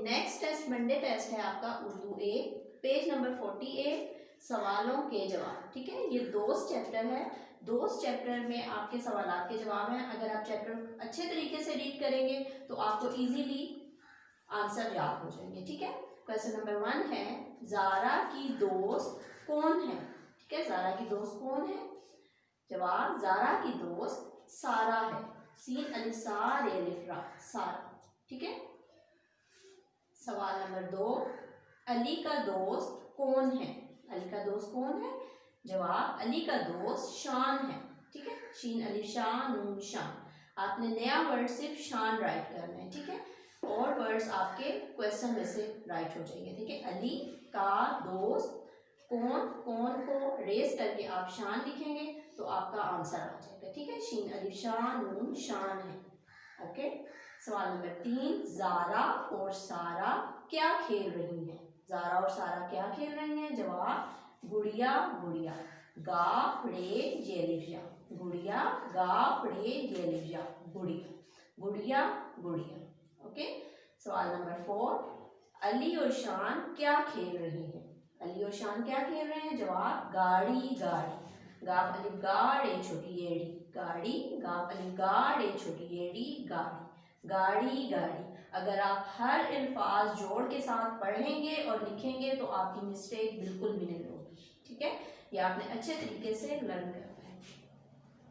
Next test Monday test है आपका उर्दू ए, page number 48, सवालों के जवाब। ठीक है, ये दोस्त चैप्टर है, दोस्त चैप्टर में आपके सवालों के जवाब हैं। अगर आप चैप्टर अच्छे तरीके से रीड करेंगे तो आपको इजीली आंसर याद हो जाएंगे। ठीक है, क्वेश्चन नंबर 1 है, ज़ारा की दोस्त कौन है? ठीक है, ज़ारा की दोस्त कौन है? जवाब, ज़ारा की दोस्त सारा है। सीन अलिफ सार अलिफ रा, सारा। ठीक है, सवाल नंबर 2, अली का दोस्त कौन है? अली का दोस्त कौन है? जवाब, अली का दोस्त शान है। ठीक है, शीन अलिफ शान नून शान। आपने नया वर्ड सिर्फ शान राइट करना है। ठीक है, और वर्ड्स आपके क्वेश्चन में से राइट हो जाएंगे। ठीक है, अली का दोस्त कौन, कौन को रेस करके आप शान लिखेंगे तो आपका आंसर आ जाएगा। ठीक है, शीन अलिफ शान नून शान है। ओके, सवाल नंबर 3, ज़ारा और सारा क्या खेल रही हैं? ज़ारा और सारा क्या खेल रही हैं? जवाब, गुड़िया गुड़िया, गा रे जेलिफिया, गुड़िया गा रे जेलिफिया, गुड़िया गुड़िया गुड़िया। ओके, सवाल नंबर 4, अली और शान क्या खेल रही हैं? अली और शान क्या खेल रहे हैं? जवाब, गाड़ी गाड़ी, गाफ अलिफ गाड़े छोटी एड़ी, गाड़ी, गाफ अलिफ गाड़े छोटी एड़ी, गाड़ी गाड़ी गाड़ी। अगर आप हर अल्फाज जोड़ के साथ पढ़ेंगे और लिखेंगे तो आपकी मिस्टेक बिल्कुल भी नहीं होगी। ठीक है, ये आपने अच्छे तरीके से लर्न करना।